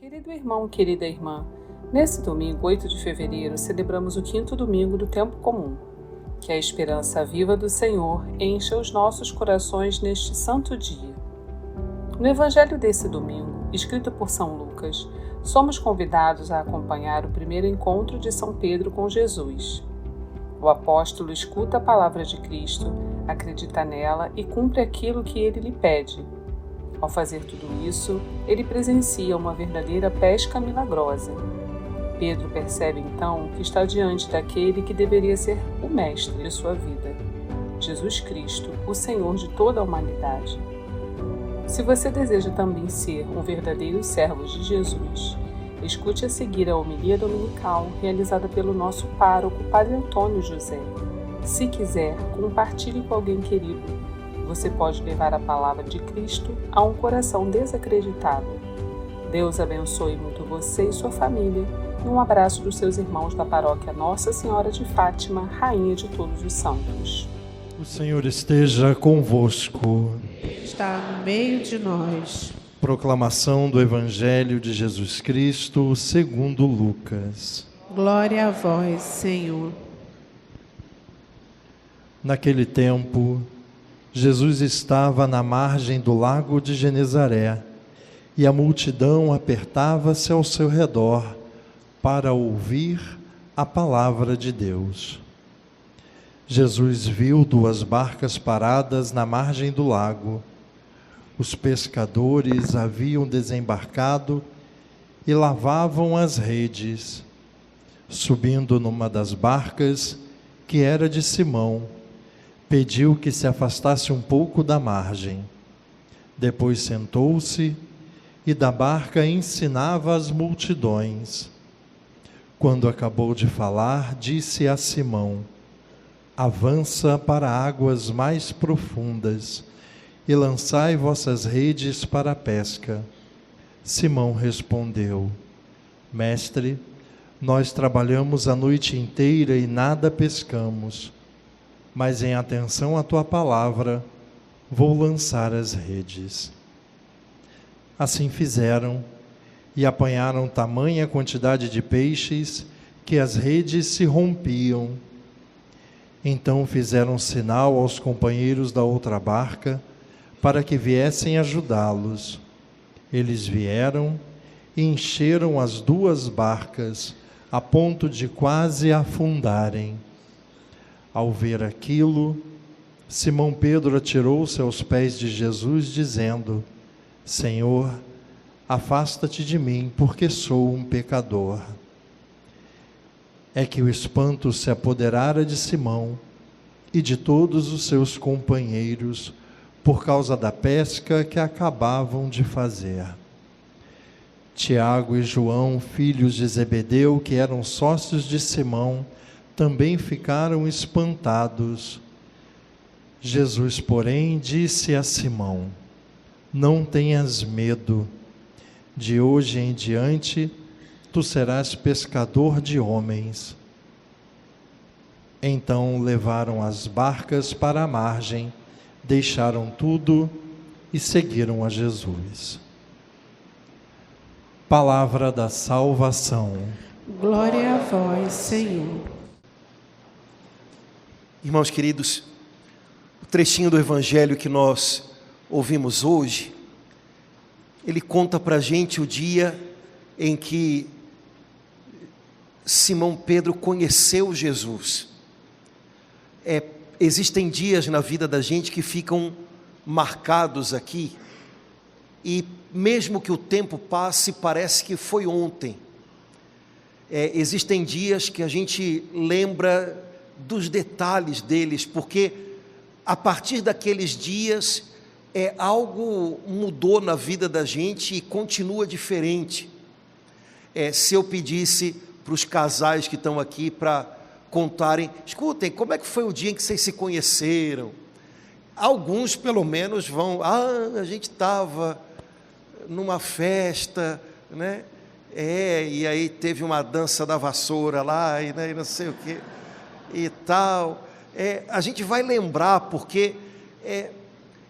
Querido irmão, querida irmã, nesse domingo, 8 de fevereiro, celebramos o 5º domingo do tempo comum. Que a esperança viva do Senhor encha os nossos corações neste santo dia. No evangelho desse domingo, escrito por São Lucas, somos convidados a acompanhar o primeiro encontro de São Pedro com Jesus. O apóstolo escuta a palavra de Cristo, acredita nela e cumpre aquilo que ele lhe pede. Ao fazer tudo isso, ele presencia uma verdadeira pesca milagrosa. Pedro percebe então que está diante daquele que deveria ser o mestre de sua vida, Jesus Cristo, o Senhor de toda a humanidade. Se você deseja também ser um verdadeiro servo de Jesus, escute a seguir a homilia dominical realizada pelo nosso pároco, Padre Antônio José. Se quiser, compartilhe com alguém querido. Você pode levar a palavra de Cristo a um coração desacreditado. Deus abençoe muito você e sua família. E um abraço dos seus irmãos da paróquia Nossa Senhora de Fátima, Rainha de todos os santos. O Senhor esteja convosco. Está no meio de nós. Proclamação do Evangelho de Jesus Cristo segundo Lucas. Glória a vós, Senhor. Naquele tempo, Jesus estava na margem do lago de Genezaré e a multidão apertava-se ao seu redor para ouvir a palavra de Deus. Jesus viu 2 barcas paradas na margem do lago. Os pescadores haviam desembarcado e lavavam as redes. Subindo numa das barcas, que era de Simão, pediu que se afastasse um pouco da margem. Depois sentou-se e da barca ensinava as multidões. Quando acabou de falar, disse a Simão: avança para águas mais profundas e lançai vossas redes para a pesca. Simão respondeu: Mestre, nós trabalhamos a noite inteira e nada pescamos, mas em atenção à tua palavra, vou lançar as redes. Assim fizeram, e apanharam tamanha quantidade de peixes, que as redes se rompiam. Então fizeram sinal aos companheiros da outra barca, para que viessem ajudá-los. Eles vieram e encheram as 2 barcas, a ponto de quase afundarem. Ao ver aquilo, Simão Pedro atirou-se aos pés de Jesus, dizendo: Senhor, afasta-te de mim, porque sou um pecador. É que o espanto se apoderara de Simão e de todos os seus companheiros, por causa da pesca que acabavam de fazer. Tiago e João, filhos de Zebedeu, que eram sócios de Simão, também ficaram espantados. Jesus, porém, disse a Simão: não tenhas medo, de hoje em diante tu serás pescador de homens. Então levaram as barcas para a margem, deixaram tudo e seguiram a Jesus. Palavra da salvação. Glória a vós, Senhor. Irmãos queridos, o trechinho do Evangelho que nós ouvimos hoje, ele conta para a gente o dia em que Simão Pedro conheceu Jesus. Existem dias na vida da gente que ficam marcados aqui, e mesmo que o tempo passe, parece que foi ontem. Existem dias que a gente lembra dos detalhes deles, porque a partir daqueles dias algo mudou na vida da gente e continua diferente. Se eu pedisse para os casais que estão aqui para contarem, escutem, como é que foi o dia em que vocês se conheceram? Alguns pelo menos vão, a gente estava numa festa, né? E aí teve uma dança da vassoura lá, e não sei o que, e tal. A gente vai lembrar, porque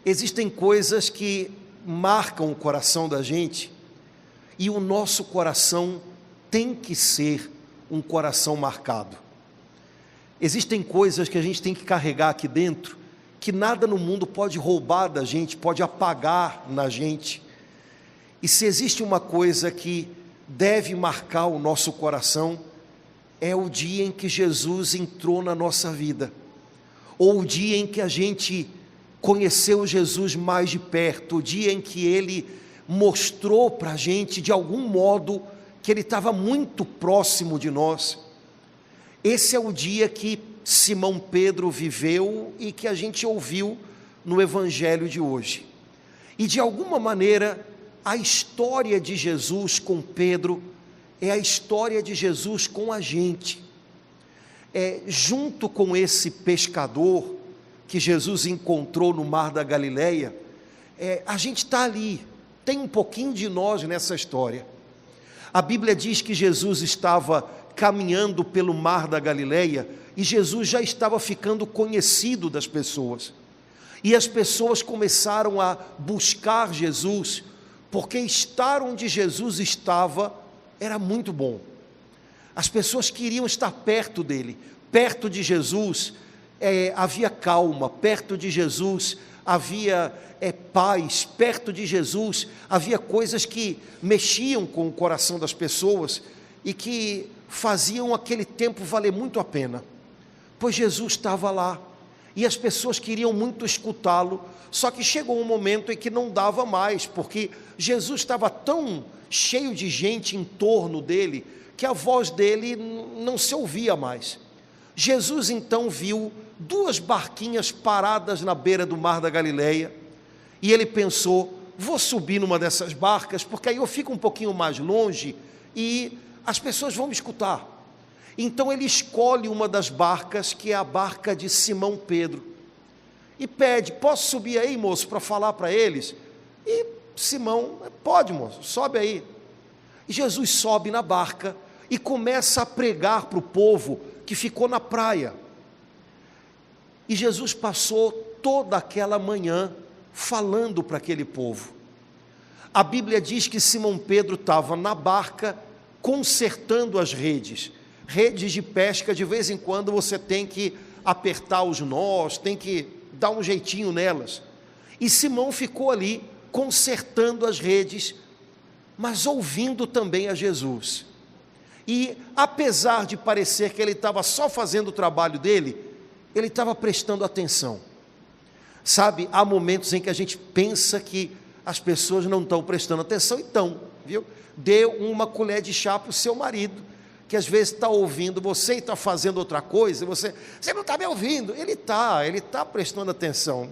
existem coisas que marcam o coração da gente, E o nosso coração tem que ser um coração marcado. Existem coisas que a gente tem que carregar aqui dentro, que nada no mundo pode roubar da gente, pode apagar na gente. E se existe uma coisa que deve marcar o nosso coração, é o dia em que Jesus entrou na nossa vida, ou o dia em que a gente conheceu Jesus mais de perto, o dia em que Ele mostrou para a gente, de algum modo, que Ele estava muito próximo de nós. Esse é o dia que Simão Pedro viveu e que a gente ouviu no Evangelho de hoje. E de alguma maneira, a história de Jesus com Pedro é a história de Jesus com a gente. Junto com esse pescador que Jesus encontrou no mar da Galileia, a gente está ali, tem um pouquinho de nós nessa história. A Bíblia diz que Jesus estava caminhando pelo mar da Galileia e Jesus já estava ficando conhecido das pessoas. E as pessoas começaram a buscar Jesus, porque estar onde Jesus estava era muito bom. As pessoas queriam estar perto dele. Perto de Jesus havia calma, perto de Jesus havia paz, perto de Jesus havia coisas que mexiam com o coração das pessoas e que faziam aquele tempo valer muito a pena, pois Jesus estava lá e as pessoas queriam muito escutá-lo, só que chegou um momento em que não dava mais, porque Jesus estava tão cheio de gente em torno dele, que a voz dele não se ouvia mais. Jesus então viu 2 barquinhas paradas na beira do mar da Galileia, e ele pensou, vou subir numa dessas barcas, porque aí eu fico um pouquinho mais longe, e as pessoas vão me escutar. Então ele escolhe uma das barcas, que é a barca de Simão Pedro, e pede, posso subir aí, moço, para falar para eles? E Simão, pode, moço, sobe aí. E Jesus sobe na barca e começa a pregar para o povo que ficou na praia. E Jesus passou toda aquela manhã falando para aquele povo. A Bíblia diz que Simão Pedro estava na barca consertando as redes de pesca. De vez em quando você tem que apertar os nós, tem que dar um jeitinho nelas. E Simão ficou ali consertando as redes, mas ouvindo também a Jesus. E apesar de parecer que ele estava só fazendo o trabalho dele, ele estava prestando atenção. Sabe, há momentos em que a gente pensa que as pessoas não estão prestando atenção, então, viu? Dê uma colher de chá para o seu marido, que às vezes está ouvindo você e está fazendo outra coisa, você não está me ouvindo. Ele está prestando atenção.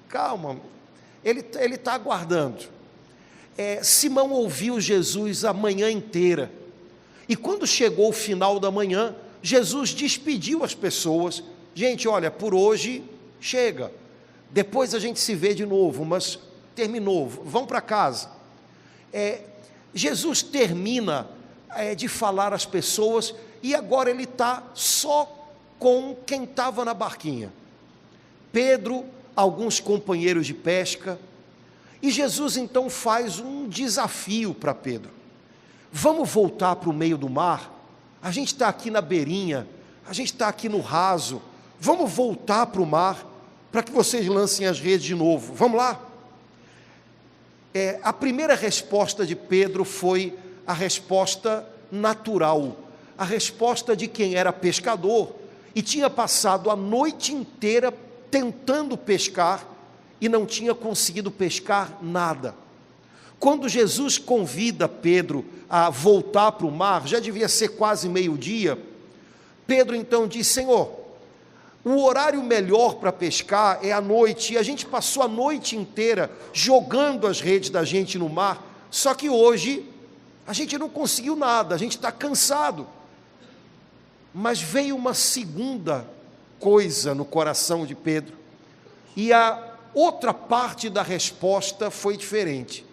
Calma, ele está aguardando. Simão ouviu Jesus a manhã inteira, e quando chegou o final da manhã, Jesus despediu as pessoas. Gente, olha, por hoje chega, depois a gente se vê de novo, mas terminou, vão para casa. Jesus termina de falar às pessoas, e agora ele está só com quem estava na barquinha, Pedro, alguns companheiros de pesca, e Jesus então faz um desafio para Pedro. Vamos voltar para o meio do mar? A gente está aqui na beirinha, a gente está aqui no raso, vamos voltar para o mar, para que vocês lancem as redes de novo, vamos lá? A primeira resposta de Pedro foi a resposta natural, a resposta de quem era pescador, e tinha passado a noite inteira tentando pescar, e não tinha conseguido pescar nada. Quando Jesus convida Pedro a voltar para o mar, já devia ser quase meio-dia, Pedro então diz, Senhor, o horário melhor para pescar é à noite, e a gente passou a noite inteira jogando as redes da gente no mar, só que hoje a gente não conseguiu nada, a gente está cansado. Mas veio uma segunda coisa no coração de Pedro, e a outra parte da resposta foi diferente.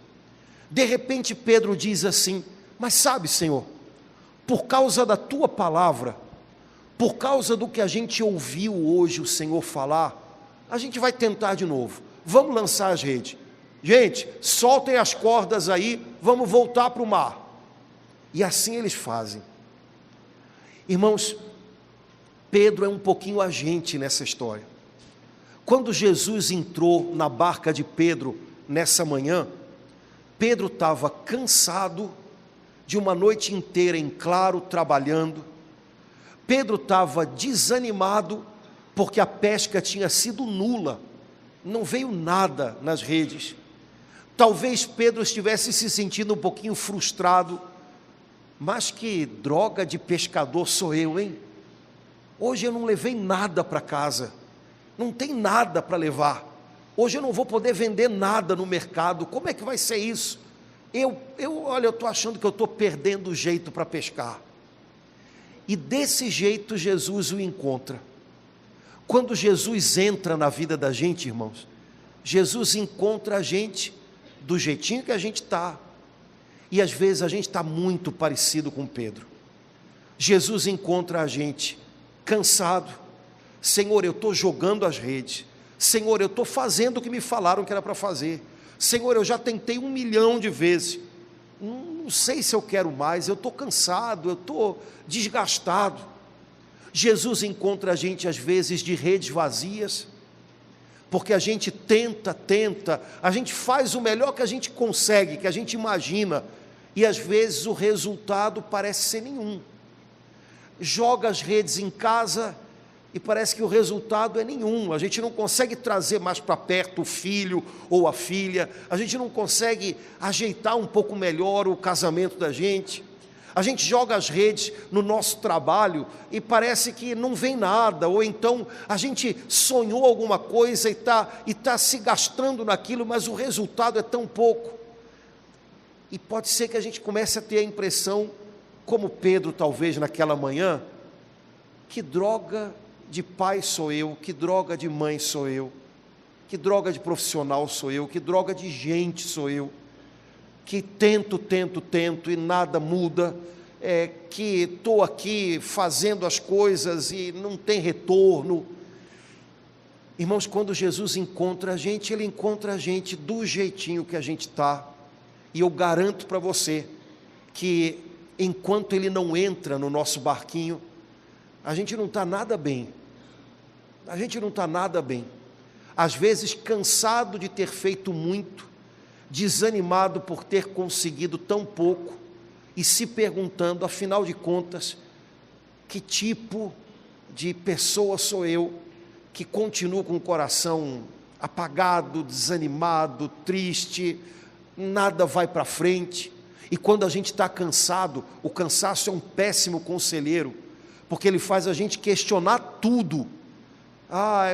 De repente Pedro diz assim, mas sabe, Senhor, por causa da tua palavra, por causa do que a gente ouviu hoje o Senhor falar, a gente vai tentar de novo, vamos lançar as redes. Gente, soltem as cordas aí, vamos voltar para o mar. E assim eles fazem. Irmãos, Pedro é um pouquinho agente nessa história. Quando Jesus entrou na barca de Pedro nessa manhã, Pedro estava cansado de uma noite inteira em claro trabalhando. Pedro estava desanimado porque a pesca tinha sido nula, não veio nada nas redes. Talvez Pedro estivesse se sentindo um pouquinho frustrado. Mas que droga de pescador sou eu, hein? Hoje eu não levei nada para casa, não tem nada para levar. Hoje eu não vou poder vender nada no mercado. Como é que vai ser isso? Olha, eu estou achando que eu estou perdendo o jeito para pescar. E desse jeito Jesus o encontra. Quando Jesus entra na vida da gente, irmãos, Jesus encontra a gente do jeitinho que a gente está. E às vezes a gente está muito parecido com Pedro. Jesus encontra a gente cansado. Senhor, eu estou jogando as redes. Senhor, eu estou fazendo o que me falaram que era para fazer. Senhor, eu já tentei 1 milhão de vezes. Não sei se eu quero mais, eu estou cansado, eu estou desgastado. Jesus encontra a gente às vezes de redes vazias, porque a gente tenta, a gente faz o melhor que a gente consegue, que a gente imagina, e às vezes o resultado parece ser nenhum. Joga as redes em casa e parece que o resultado é nenhum. A gente não consegue trazer mais para perto o filho ou a filha, a gente não consegue ajeitar um pouco melhor o casamento da gente. A gente joga as redes no nosso trabalho e parece que não vem nada, ou então a gente sonhou alguma coisa e tá se gastando naquilo, mas o resultado é tão pouco. E pode ser que a gente comece a ter a impressão, como Pedro talvez naquela manhã, que droga de pai sou eu, que droga de mãe sou eu, que droga de profissional sou eu, que droga de gente sou eu, que tento e nada muda, que estou aqui fazendo as coisas e não tem retorno. Irmãos, quando Jesus encontra a gente, Ele encontra a gente do jeitinho que a gente está, e eu garanto para você, que enquanto Ele não entra no nosso barquinho, a gente não está nada bem, às vezes cansado de ter feito muito, desanimado por ter conseguido tão pouco, e se perguntando, afinal de contas, que tipo de pessoa sou eu, que continuo com o coração apagado, desanimado, triste, nada vai para frente. E quando a gente está cansado, o cansaço é um péssimo conselheiro, porque ele faz a gente questionar tudo.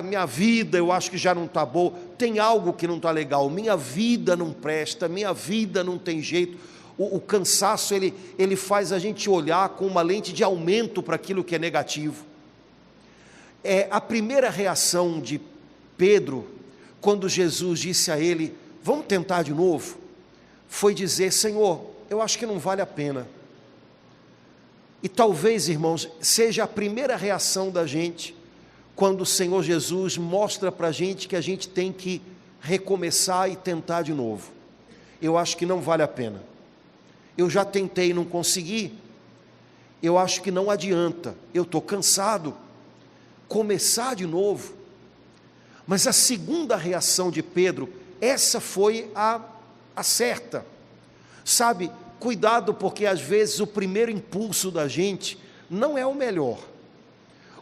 Minha vida eu acho que já não está boa, tem algo que não está legal, minha vida não presta, minha vida não tem jeito. O cansaço ele faz a gente olhar com uma lente de aumento para aquilo que é negativo. A primeira reação de Pedro, quando Jesus disse a ele, vamos tentar de novo, foi dizer, Senhor, eu acho que não vale a pena. E talvez, irmãos, seja a primeira reação da gente, quando o Senhor Jesus mostra para a gente que a gente tem que recomeçar e tentar de novo. Eu acho que não vale a pena. Eu já tentei e não consegui. Eu acho que não adianta. Eu estou cansado. Começar de novo. Mas a segunda reação de Pedro, essa foi a certa. Sabe, cuidado, porque às vezes o primeiro impulso da gente não é o melhor.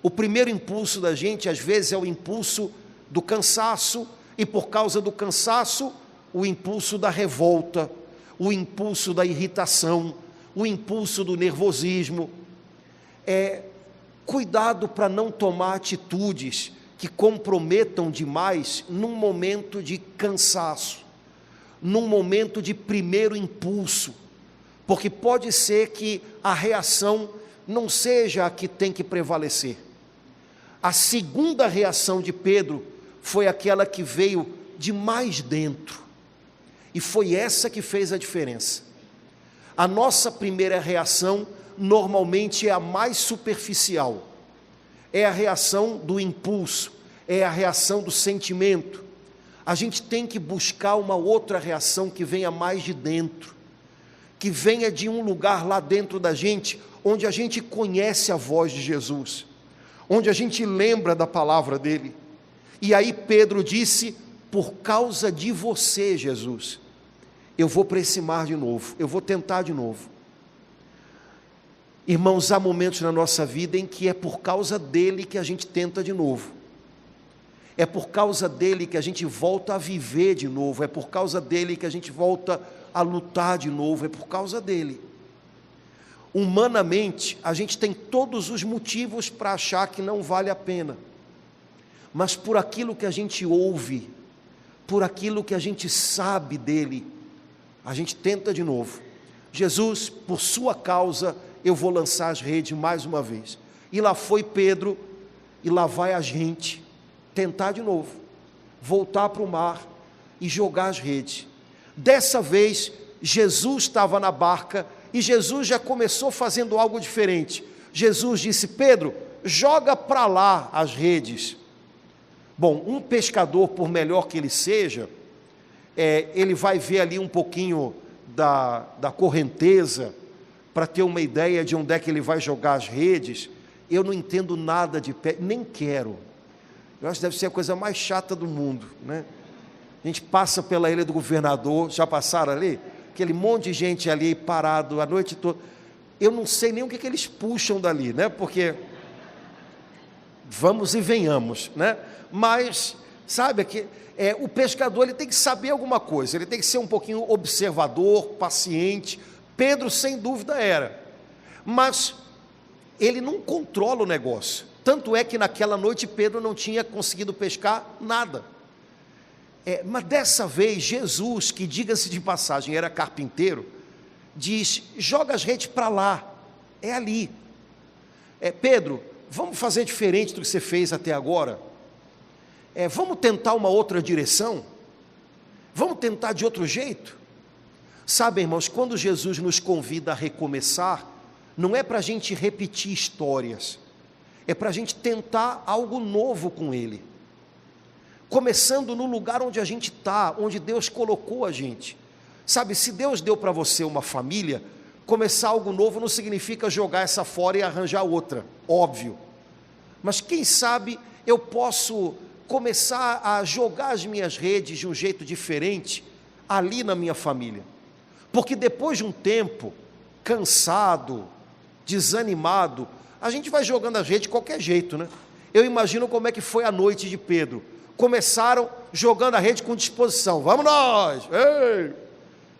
O primeiro impulso da gente às vezes é o impulso do cansaço, e por causa do cansaço, o impulso da revolta, o impulso da irritação, o impulso do nervosismo. Cuidado para não tomar atitudes que comprometam demais num momento de cansaço, num momento de primeiro impulso, porque pode ser que a reação não seja a que tem que prevalecer. A segunda reação de Pedro foi aquela que veio de mais dentro, e foi essa que fez a diferença. A nossa primeira reação normalmente é a mais superficial, é a reação do impulso, é a reação do sentimento. a gente tem que buscar uma outra reação que venha mais de dentro, que venha de um lugar lá dentro da gente, onde a gente conhece a voz de Jesus, onde a gente lembra da palavra dele. E aí Pedro disse: por causa de você, Jesus, eu vou para esse mar de novo, eu vou tentar de novo. Irmãos, há momentos na nossa vida em que é por causa dele que a gente tenta de novo, é por causa dele que a gente volta a viver de novo, é por causa dele que a gente volta a lutar de novo, é por causa dele. Humanamente, a gente tem todos os motivos para achar que não vale a pena, mas por aquilo que a gente ouve, por aquilo que a gente sabe dele, a gente tenta de novo. Jesus, por sua causa, eu vou lançar as redes mais uma vez. E lá foi Pedro, e lá vai a gente tentar de novo, voltar para o mar e jogar as redes. Dessa vez, Jesus estava na barca, e Jesus já começou fazendo algo diferente. Jesus disse: Pedro, joga para lá as redes. Bom, um pescador, por melhor que ele seja, ele vai ver ali um pouquinho da correnteza, para ter uma ideia de onde é que ele vai jogar as redes. Eu não entendo nada de pesca, nem quero. Eu acho que deve ser a coisa mais chata do mundo, né? A gente passa pela Ilha do Governador, já passaram ali? Aquele monte de gente ali parado a noite toda. Eu não sei nem o que eles puxam dali, né? Porque vamos e venhamos, né? Mas, sabe, o pescador, ele tem que saber alguma coisa, ele tem que ser um pouquinho observador, paciente. Pedro, sem dúvida, era, mas ele não controla o negócio. Tanto é que naquela noite Pedro não tinha conseguido pescar nada. Mas dessa vez Jesus, que diga-se de passagem era carpinteiro, diz: joga as redes para lá, é ali. Pedro, vamos fazer diferente do que você fez até agora? Vamos tentar uma outra direção? Vamos tentar de outro jeito? Sabe, irmãos, quando Jesus nos convida a recomeçar, não é para a gente repetir histórias, é para a gente tentar algo novo com Ele, começando no lugar onde a gente está, onde Deus colocou a gente. Sabe, se Deus deu para você uma família, começar algo novo não significa jogar essa fora e arranjar outra, óbvio, mas quem sabe eu posso começar a jogar as minhas redes de um jeito diferente ali na minha família. Porque depois de um tempo, cansado, desanimado, a gente vai jogando a rede de qualquer jeito, né? Eu imagino como é que foi a noite de Pedro. Começaram jogando a rede com disposição. Vamos nós! Ei!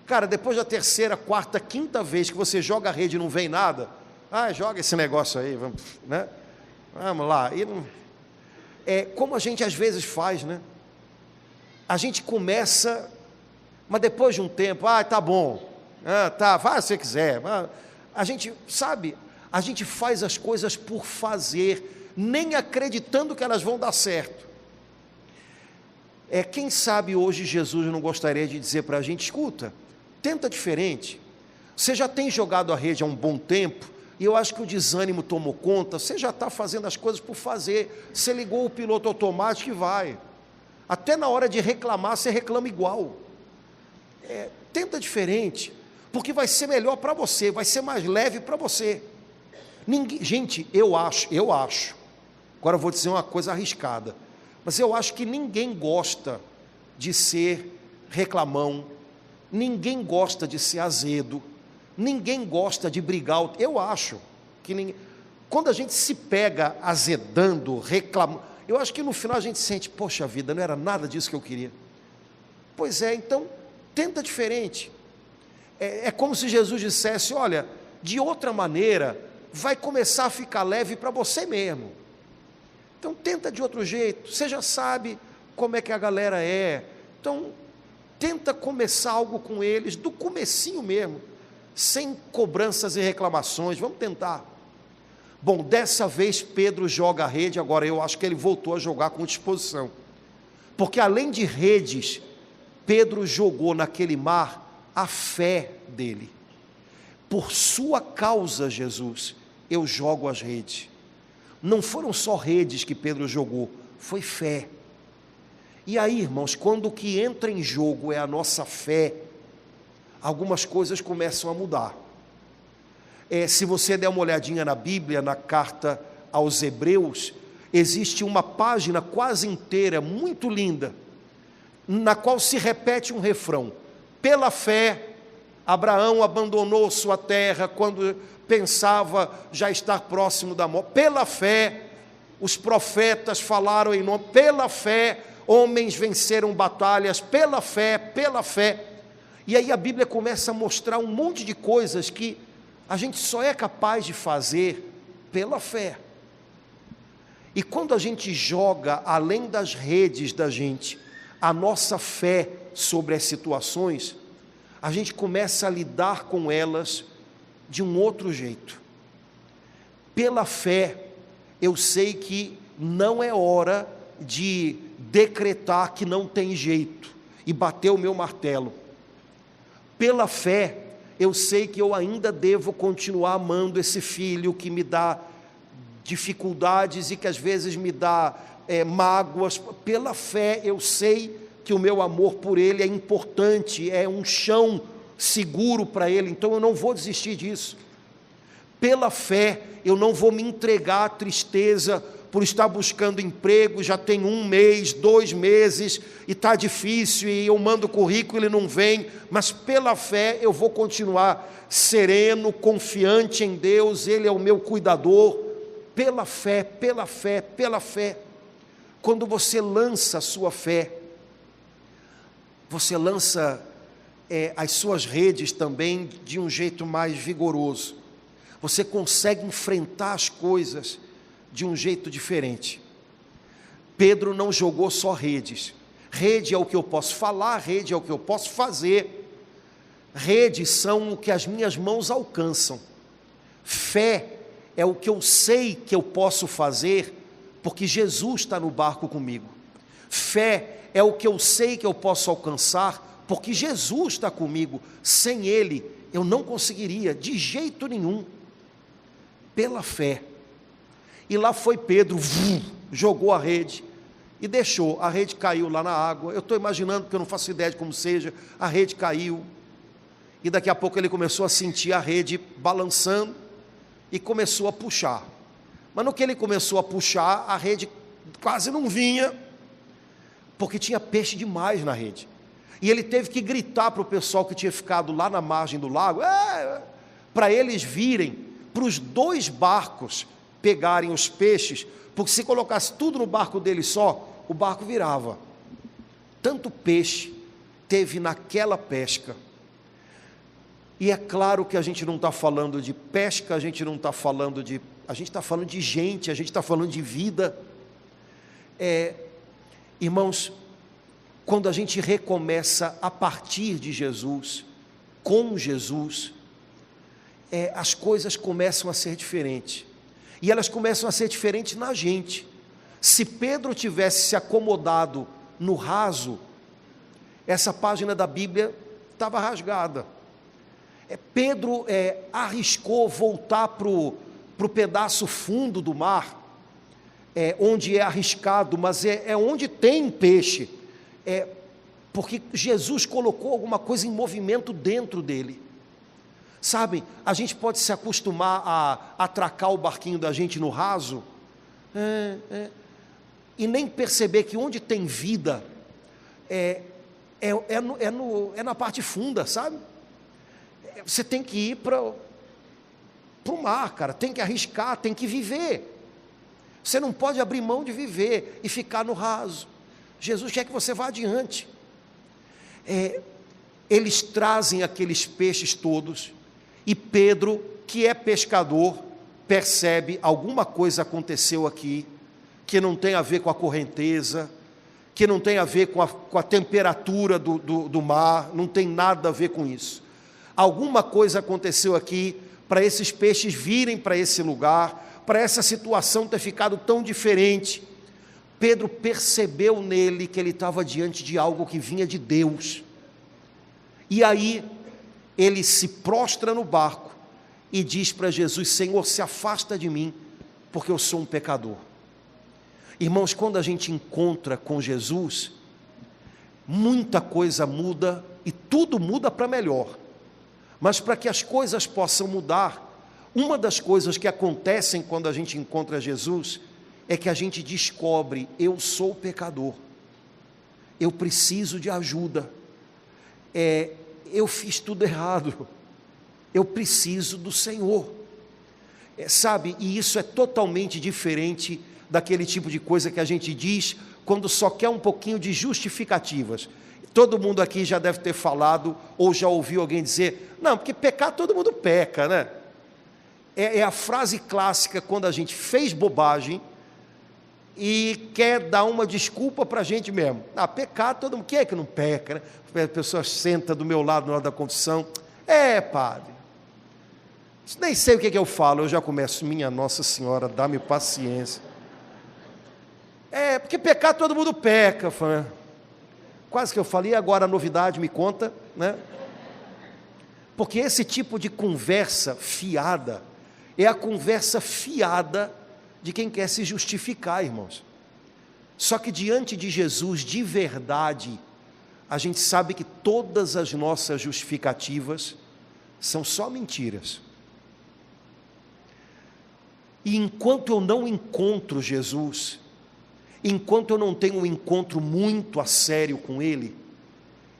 Cara, depois da terceira, quarta, quinta vez que você joga a rede e não vem nada, joga esse negócio aí, vamos, né? Vamos lá. E não... como a gente às vezes faz, né? A gente começa... mas depois de um tempo, tá bom, tá, vai se você quiser. A gente, sabe, a gente faz as coisas por fazer, nem acreditando que elas vão dar certo. Quem sabe hoje Jesus não gostaria de dizer para a gente: escuta, tenta diferente. Você já tem jogado a rede há um bom tempo, e eu acho que o desânimo tomou conta, você já está fazendo as coisas por fazer, você ligou o piloto automático e vai. Até na hora de reclamar, você reclama igual. Tenta diferente, porque vai ser melhor para você, vai ser mais leve para você. Gente, eu acho, agora eu vou dizer uma coisa arriscada, mas eu acho que ninguém gosta de ser reclamão, ninguém gosta de ser azedo, ninguém gosta de brigar. Eu acho que quando a gente se pega azedando, reclamando, eu acho que no final a gente sente: poxa vida, não era nada disso que eu queria. Pois então tenta diferente. É como se Jesus dissesse: olha, de outra maneira vai começar a ficar leve para você mesmo. Então tenta de outro jeito. Você já sabe como é que a galera é, então tenta começar algo com eles do comecinho mesmo, sem cobranças e reclamações. Vamos tentar. Bom, dessa vez Pedro joga a rede. Agora eu acho que ele voltou a jogar com disposição, porque além de redes, Pedro jogou naquele mar a fé dele. Por sua causa, Jesus, eu jogo as redes. Não foram só redes que Pedro jogou, foi fé. E aí, irmãos, quando o que entra em jogo é a nossa fé, algumas coisas começam a mudar. Se você der uma olhadinha na Bíblia, na carta aos Hebreus, existe uma página quase inteira, muito linda, na qual se repete um refrão: pela fé, Abraão abandonou sua terra quando pensava já estar próximo da morte. Pela fé, os profetas falaram em nome. Pela fé, homens venceram batalhas. Pela fé, pela fé. E aí a Bíblia começa a mostrar um monte de coisas que a gente só é capaz de fazer pela fé. E quando a gente joga além das redes da gente a nossa fé sobre as situações, a gente começa a lidar com elas de um outro jeito. Pela fé, eu sei que não é hora de decretar que não tem jeito e bater o meu martelo. Pela fé, eu sei que eu ainda devo continuar amando esse filho que me dá dificuldades e que às vezes me dá mágoas. Pela fé, eu sei que o meu amor por ele é importante, é um chão seguro para ele, então eu não vou desistir disso. Pela fé, eu não vou me entregar à tristeza por estar buscando emprego, já tem 1 mês, 2 meses, e está difícil, e eu mando currículo e ele não vem, mas pela fé eu vou continuar sereno, confiante em Deus, Ele é o meu cuidador. Pela fé, pela fé, pela fé. Quando você lança a sua fé, você lança as suas redes também de um jeito mais vigoroso. Você consegue enfrentar as coisas de um jeito diferente. Pedro não jogou só redes. Rede é o que eu posso falar, rede é o que eu posso fazer. Redes são o que as minhas mãos alcançam. Fé é o que eu sei que eu posso fazer, porque Jesus está no barco comigo. Fé é o que eu sei que eu posso alcançar, porque Jesus está comigo. Sem Ele, eu não conseguiria, de jeito nenhum. Pela fé. E lá foi Pedro, jogou a rede, e deixou, a rede caiu lá na água. Eu estou imaginando, porque eu não faço ideia de como seja, a rede caiu, e daqui a pouco ele começou a sentir a rede balançando, e começou a puxar. Mas no que ele começou a puxar, a rede quase não vinha, porque tinha peixe demais na rede. E ele teve que gritar para o pessoal que tinha ficado lá na margem do lago, para eles virem, para os 2 barcos pegarem os peixes, porque se colocasse tudo no barco dele só, o barco virava. Tanto peixe teve naquela pesca. E é claro que a gente não está falando de pesca, a gente está falando de gente, a gente está falando de vida. Irmãos, quando a gente recomeça a partir de Jesus, com Jesus, as coisas começam a ser diferentes. E elas começam a ser diferentes na gente. Se Pedro tivesse se acomodado no raso, essa página da Bíblia estava rasgada. Pedro arriscou voltar para o pedaço fundo do mar, onde é arriscado, mas é onde tem peixe, porque Jesus colocou alguma coisa em movimento dentro dele. Sabem, a gente pode se acostumar a atracar o barquinho da gente no raso, e nem perceber que onde tem vida, é na parte funda, sabe? Você tem que ir para o mar, cara, tem que arriscar, tem que viver. Você não pode abrir mão de viver e ficar no raso. Jesus quer que você vá adiante. Eles trazem aqueles peixes todos, e Pedro, que é pescador, percebe alguma coisa aconteceu aqui, que não tem a ver com a correnteza, que não tem a ver com a temperatura do mar, não tem nada a ver com isso. Alguma coisa aconteceu aqui para esses peixes virem para esse lugar, para essa situação ter ficado tão diferente. Pedro percebeu nele que ele estava diante de algo que vinha de Deus. E aí ele se prostra no barco e diz para Jesus: Senhor, se afasta de mim, porque eu sou um pecador. Irmãos, quando a gente encontra com Jesus, muita coisa muda e tudo muda para melhor. Mas para que as coisas possam mudar, uma das coisas que acontecem quando a gente encontra Jesus é que a gente descobre: eu sou pecador, eu preciso de ajuda, eu fiz tudo errado, eu preciso do Senhor. Sabe, e isso é totalmente diferente daquele tipo de coisa que a gente diz quando só quer um pouquinho de justificativas. Todo mundo aqui já deve ter falado ou já ouviu alguém dizer: não, porque pecar todo mundo peca, né? É a frase clássica quando a gente fez bobagem e quer dar uma desculpa para a gente mesmo. Pecar todo mundo, quem é que não peca, né? A pessoa senta do meu lado na hora da confissão: padre, nem sei o que eu falo, eu já começo: minha Nossa Senhora, dá-me paciência. Porque pecar todo mundo peca. Quase que eu falei, agora a novidade me conta, né? Porque esse tipo de conversa fiada é a conversa fiada de quem quer se justificar, irmãos. Só que diante de Jesus, de verdade, a gente sabe que todas as nossas justificativas são só mentiras. E enquanto eu não encontro Jesus, enquanto eu não tenho um encontro muito a sério com Ele,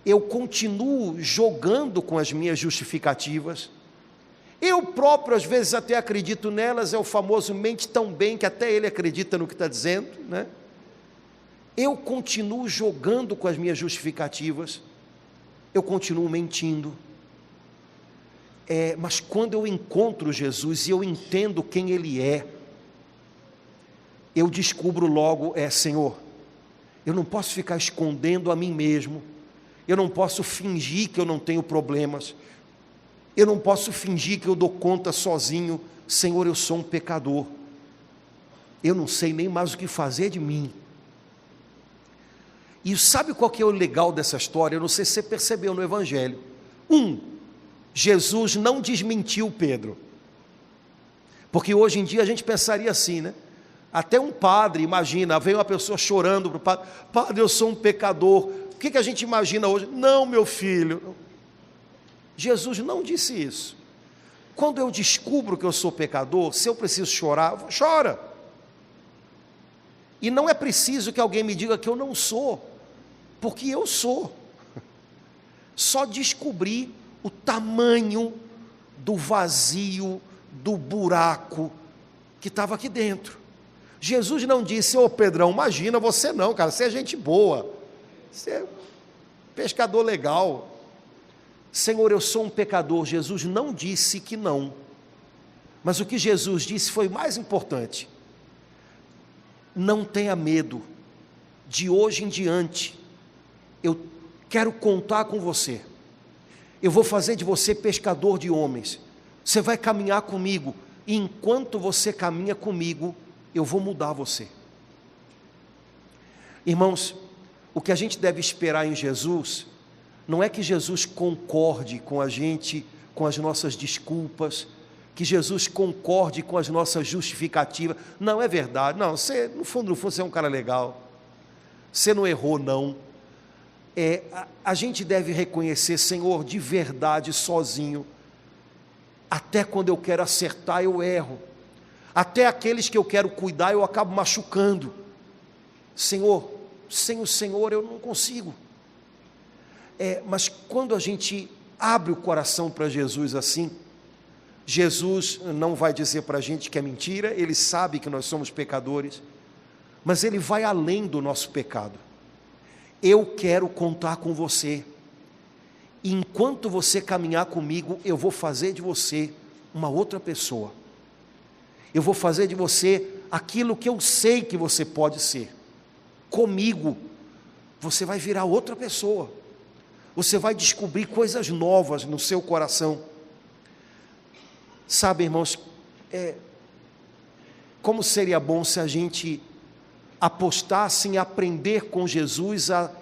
eu continuo jogando com as minhas justificativas. Eu próprio às vezes até acredito nelas, é o famoso mente tão bem que até ele acredita no que está dizendo, né? Eu continuo jogando com as minhas justificativas, eu continuo mentindo. Mas quando eu encontro Jesus e eu entendo quem Ele é, eu descubro logo: Senhor, eu não posso ficar escondendo a mim mesmo, eu não posso fingir que eu não tenho problemas, eu não posso fingir que eu dou conta sozinho. Senhor, eu sou um pecador, eu não sei nem mais o que fazer de mim. E sabe qual que é o legal dessa história? Eu não sei se você percebeu no Evangelho. Jesus não desmentiu Pedro, porque hoje em dia a gente pensaria assim, né? Até um padre, imagina, vem uma pessoa chorando para o padre: padre, eu sou um pecador. O que a gente imagina hoje? Não, meu filho. Jesus não disse isso. Quando eu descubro que eu sou pecador, se eu preciso chorar, chora. E não é preciso que alguém me diga que eu não sou, porque eu sou. Só descobri o tamanho do vazio, do buraco que estava aqui dentro. Jesus não disse: Pedrão, imagina, você não, cara, você é gente boa, você é pescador legal. Senhor, eu sou um pecador. Jesus não disse que não, mas o que Jesus disse foi mais importante: não tenha medo, de hoje em diante, eu quero contar com você, eu vou fazer de você pescador de homens, você vai caminhar comigo, e enquanto você caminha comigo, eu vou mudar você. Irmãos, o que a gente deve esperar em Jesus, não é que Jesus concorde com a gente, com as nossas desculpas, que Jesus concorde com as nossas justificativas. Não é verdade, não, você, no fundo, você é um cara legal, você não errou não. A gente deve reconhecer: Senhor, de verdade, sozinho, até quando eu quero acertar eu erro, até aqueles que eu quero cuidar eu acabo machucando. Senhor, sem o Senhor eu não consigo. Mas quando a gente abre o coração para Jesus assim, Jesus não vai dizer para a gente que é mentira, Ele sabe que nós somos pecadores, mas Ele vai além do nosso pecado. Eu quero contar com você, e enquanto você caminhar comigo, eu vou fazer de você uma outra pessoa, eu vou fazer de você aquilo que eu sei que você pode ser. Comigo, você vai virar outra pessoa, você vai descobrir coisas novas no seu coração. Sabe, irmãos, como seria bom se a gente apostasse em aprender com Jesus a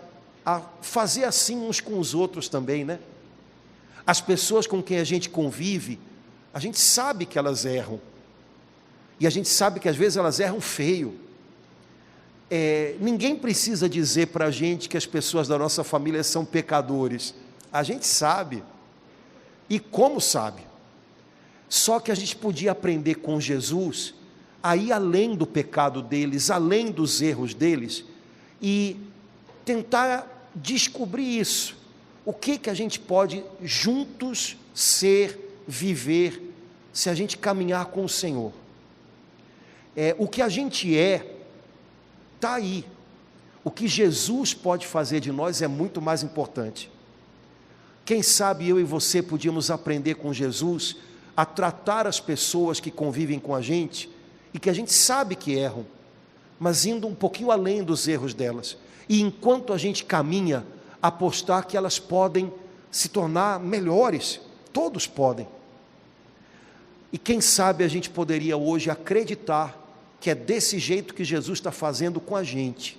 fazer assim uns com os outros também, né? As pessoas com quem a gente convive, a gente sabe que elas erram, e a gente sabe que às vezes elas erram feio, Ninguém precisa dizer para a gente que as pessoas da nossa família são pecadores. A gente sabe, e como sabe. Só que a gente podia aprender com Jesus a ir além do pecado deles, além dos erros deles, e tentar descobrir isso. O que a gente pode juntos ser, viver, se a gente caminhar com o Senhor. O que a gente está aí. O que Jesus pode fazer de nós é muito mais importante. Quem sabe eu e você podíamos aprender com Jesus a tratar as pessoas que convivem com a gente e que a gente sabe que erram, mas indo um pouquinho além dos erros delas. E enquanto a gente caminha, apostar que elas podem se tornar melhores. Todos podem. E quem sabe a gente poderia hoje acreditar que é desse jeito que Jesus está fazendo com a gente.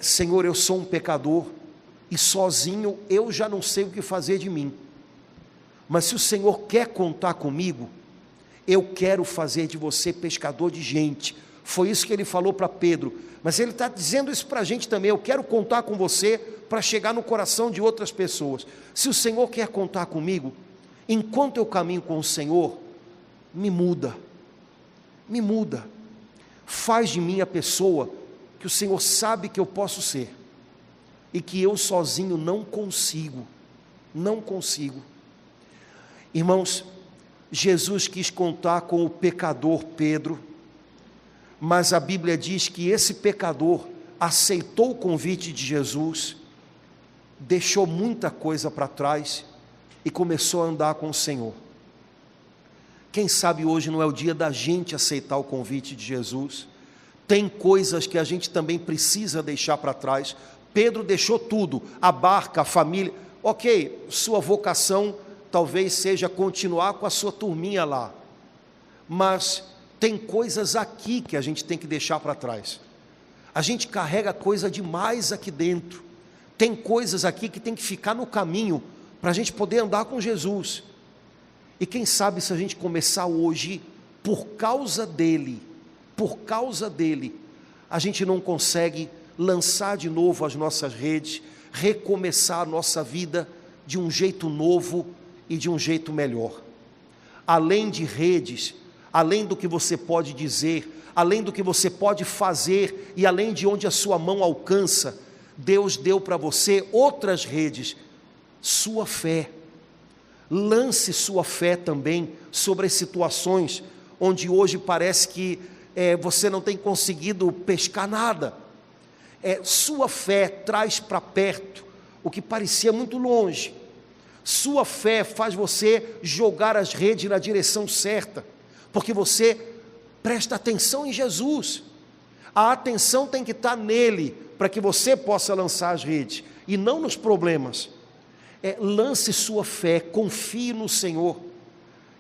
Senhor, eu sou um pecador e sozinho eu já não sei o que fazer de mim. Mas se o Senhor quer contar comigo, eu quero fazer de você pescador de gente. Foi isso que ele falou para Pedro. Mas ele está dizendo isso para a gente também. Eu quero contar com você para chegar no coração de outras pessoas. Se o Senhor quer contar comigo, enquanto eu caminho com o Senhor, me muda. Me muda, faz de mim a pessoa que o Senhor sabe que eu posso ser, e que eu sozinho não consigo. Irmãos, Jesus quis contar com o pecador Pedro, mas a Bíblia diz que esse pecador aceitou o convite de Jesus, deixou muita coisa para trás e começou a andar com o Senhor. Quem sabe hoje não é o dia da gente aceitar o convite de Jesus? Tem coisas que a gente também precisa deixar para trás. Pedro deixou tudo, a barca, a família. Ok, sua vocação talvez seja continuar com a sua turminha lá, mas tem coisas aqui que a gente tem que deixar para trás. A gente carrega coisa demais aqui dentro. Tem coisas aqui que tem que ficar no caminho para a gente poder andar com Jesus. E quem sabe se a gente começar hoje, por causa dele, a gente não consegue lançar de novo as nossas redes, recomeçar a nossa vida de um jeito novo e de um jeito melhor. Além de redes, além do que você pode dizer, além do que você pode fazer e além de onde a sua mão alcança, Deus deu para você outras redes, sua fé. Lance sua fé também sobre as situações onde hoje parece que você não tem conseguido pescar nada. Sua fé traz para perto o que parecia muito longe. Sua fé faz você jogar as redes na direção certa, porque você presta atenção em Jesus. A atenção tem que estar nele, para que você possa lançar as redes, e não nos problemas. Lance sua fé, confie no Senhor,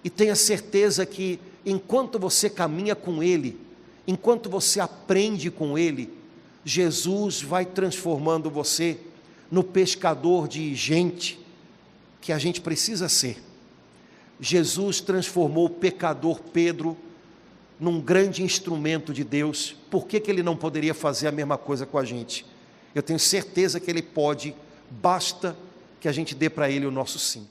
e tenha certeza que enquanto você caminha com Ele, enquanto você aprende com Ele, Jesus vai transformando você no pescador de gente que a gente precisa ser. Jesus transformou o pecador Pedro num grande instrumento de Deus. Por que Ele não poderia fazer a mesma coisa com a gente? Eu tenho certeza que Ele pode, basta que a gente dê para Ele o nosso sim.